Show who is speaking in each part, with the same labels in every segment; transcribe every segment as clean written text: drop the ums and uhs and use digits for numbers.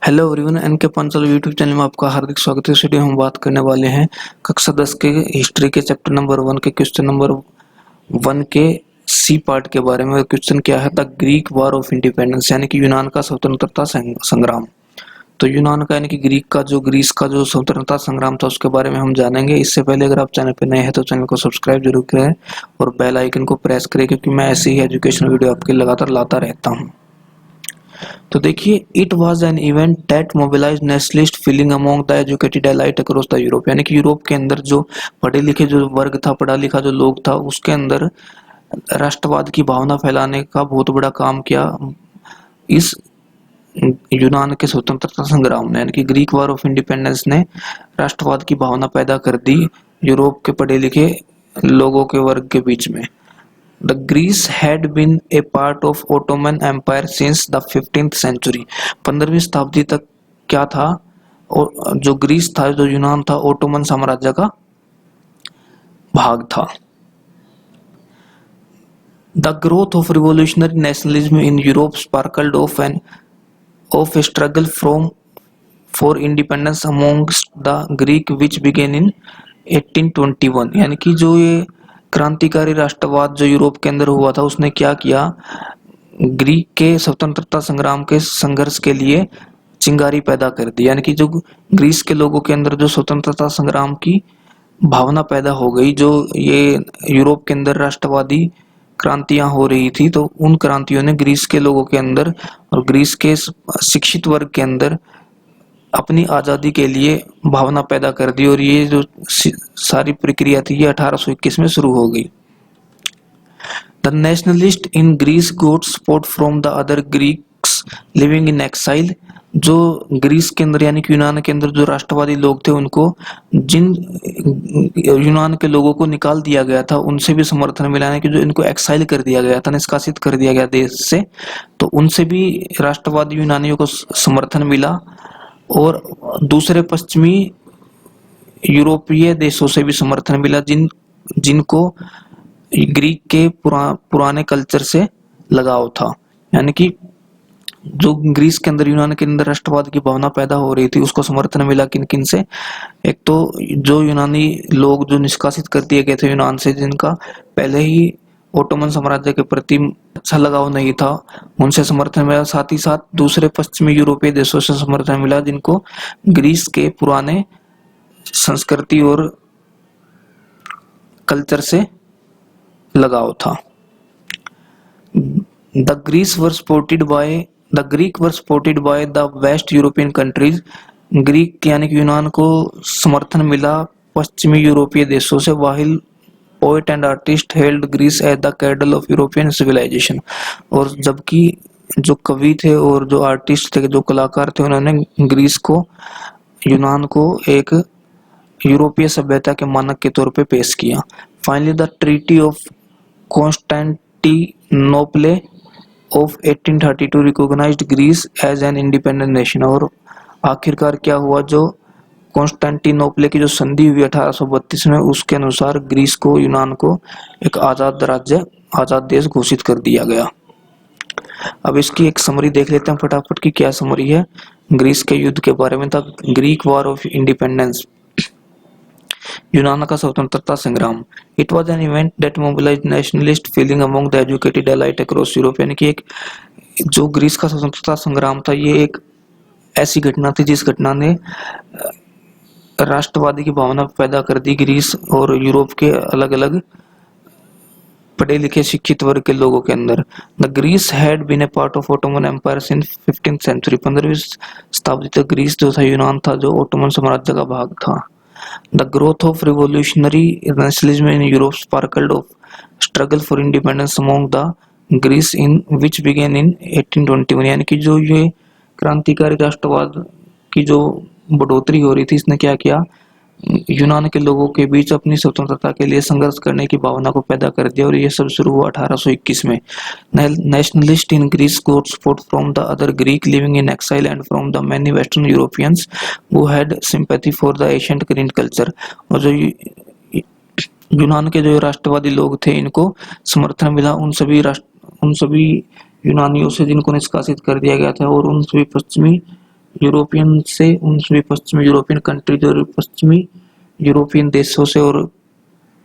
Speaker 1: Hello everyone, NK Panchal YouTube channel में आपका हार्दिक स्वागत है। इस वीडियो में हम बात करने वाले हैं कक्षा 10 के हिस्ट्री के चैप्टर नंबर 1 के क्वेश्चन नंबर 1 के सी पार्ट के बारे में। क्वेश्चन क्या है? The Greek war of independence, यानी कि यूनान का स्वतंत्रता संग्राम। तो यूनान का यानी कि ग्रीस का जो स्वतंत्रता संग्राम था उसके बारे में हम जानेंगे। इससे पहले अगर आप चैनल पर नए हैं तो चैनल को सब्सक्राइब जरूर करें और बेल आइकन को प्रेस करें, क्योंकि मैं ऐसी ही एजुकेशनल वीडियो आपके लगातार लाता रहता हूँ। तो देखिए, it was an event that mobilize nationalist feeling among the educated elite across the Europe, यानी कि यूरोप के अंदर जो पढ़े लिखे जो वर्ग था, पढ़ा लिखा जो लोग था, उसके अंदर राष्ट्रवाद की भावना फैलाने का बहुत बड़ा काम किया इस यूनान के स्वतंत्रता संग्राम ने। यानी कि ग्रीक वॉर ऑफ इंडिपेंडेंस ने राष्ट्रवाद की भावना पैदा कर दी यूरोप के पढ़े लिखे लोगों के वर्ग के बीच में। The Greece had been a part of Ottoman Empire since the 15th century. 15वीं शताब्दी तक क्या था? और जो ग्रीस था, जो यूनान था, ओटोमन साम्राज्य का भाग था। The growth of revolutionary nationalism in Europe sparkled off a struggle for independence amongst the Greek which began in 1821। यानी कि जो ये क्रांतिकारी राष्ट्रवाद जो यूरोप के अंदर हुआ था, उसने क्या किया? ग्रीक के स्वतंत्रता संग्राम के संघर्ष के लिए चिंगारी पैदा कर दी। यानी कि जो ग्रीस के लोगों के अंदर जो स्वतंत्रता संग्राम की भावना पैदा हो गई, जो ये यूरोप के अंदर राष्ट्रवादी क्रांतियां हो रही थी, तो उन क्रांतियों ने ग्रीस के लोगों के अंदर और ग्रीस के शिक्षित वर्ग के अंदर अपनी आजादी के लिए भावना पैदा कर दी। और ये जो सारी प्रक्रिया थी, ये 1821 में शुरू हो गई। The nationalist in Greece got support from the other Greeks living in exile. जो ग्रीस के अंदर यानी कि यूनान के अंदर जो राष्ट्रवादी लोग थे, उनको जिन यूनान के लोगों को निकाल दिया गया था, उनसे भी समर्थन मिला। यानी कि जो इनको एक्साइल कर दिया गया था, निष्कासित कर दिया गया देश से, तो उनसे भी राष्ट्रवादी यूनानियों को समर्थन मिला। और दूसरे पश्चिमी यूरोपीय देशों से भी समर्थन मिला, जिनको ग्रीक के पुराने कल्चर से लगाव था। यानी कि जो ग्रीस के अंदर, यूनान के अंदर राष्ट्रवाद की भावना पैदा हो रही थी, उसको समर्थन मिला किन किन से? एक तो जो यूनानी लोग जो निष्कासित कर दिए गए थे यूनान से, जिनका पहले ही ओटोमन साम्राज्य के प्रति अच्छा लगाव नहीं था, उनसे समर्थन मिला। साथ ही साथ दूसरे पश्चिमी यूरोपीय देशों से समर्थन मिला, जिनको ग्रीस के पुराने संस्कृति और कल्चर से लगाव था। The Greeks were supported by the West European countries। Greek यानी कि यूनान को समर्थन मिला पश्चिमी यूरोपीय देशों से। while poet and artist held Greece as the cradle of European civilization। और जबकि जो कवि थे और जो आर्टिस्ट थे, जो कलाकार थे, उन्होंने ग्रीस को, यूनान को एक यूरोपीय सभ्यता के मानक के तौर पे पेश किया। Finally the treaty of Constantinople of 1832 recognized Greece as an independent nation. और आखिरकार क्या हुआ? जो कॉन्स्टेंटिनोपल की जो संधि हुई 1832 में, उसके अनुसार ग्रीस को, यूनान को एक आजाद राज्य, आजाद देश घोषित कर दिया गया। अब इसकी एक समरी देख लेते हैं फटाफट की क्या समरी है ग्रीस के युद्ध के बारे में। था ग्रीक वॉर ऑफ इंडिपेंडेंस, यूनान का स्वतंत्रता संग्राम। It was an event that mobilised nationalist feeling among the educated elite across Europe. यानी कि एक जो ग्रीस का स्वतंत्रता संग्राम था, ये एक ऐसी घटना थी जिस घटना ने राष्ट्रवादी की भावना पैदा कर दी ग्रीस और यूरोप के अलग अलग पढ़े लिखे शिक्षित वर्ग के लोगों के अंदर। The Greece had been a part of Ottoman Empire since 15th century. 15वीं शताब्दी तक ग्रीस जो था, यूनान था, जो ओटोमन साम्राज्य का भाग था। The growth of revolutionary nationalism in Europe sparkled of struggle for independence among the Greece in which began in 1821। यानी कि जो ये क्रांतिकारी राष्ट्रवाद की जो बढ़ोतरी हो रही थी, इसने क्या किया? यूनान के लोगों के बीच अपनी स्वतंत्रता के लिए संघर्ष करने की भावना को पैदा कर दिया। और ये सब शुरू हुआ 1821 में। Nationalist in Greece got support from the other Greek living in exile and from the many western Europeans who had sympathy for the ancient Greek culture. और जो यूनान के जो राष्ट्रवादी लोग थे, इनको समर्थन मिला उन सभी यूनानियों से जिनको निष्कासित कर दिया गया था, और उन सभी पश्चिमी यूरोपियन से उन सभी पश्चिमी यूरोपियन कंट्रीज और पश्चिमी यूरोपियन देशों से और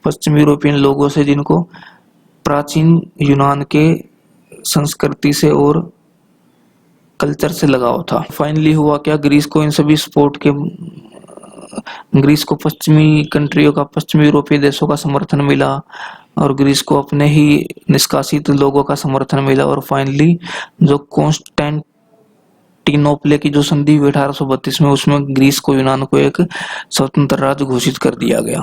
Speaker 1: पश्चिमी यूरोपियन लोगों से जिनको प्राचीन यूनान के संस्कृति से और कल्चर से लगाव था। फाइनली हुआ क्या, ग्रीस को इन सभी स्पोर्ट के ग्रीस को पश्चिमी कंट्रियों का, पश्चिमी यूरोपीय देशों का समर्थन मिला और ग्रीस को अपने ही निष्कासित लोगों का समर्थन मिला और फाइनली जो कॉन्स्टेंटिनोपल की जो संधि हुई 1832 में, उसमें ग्रीस को, यूनान को एक स्वतंत्र राज्य घोषित कर दिया गया।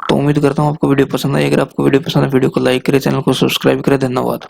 Speaker 1: तो उम्मीद करता हूँ आपको वीडियो पसंद आई। अगर आपको वीडियो पसंद है, वीडियो को लाइक करें, चैनल को सब्सक्राइब करें। धन्यवाद।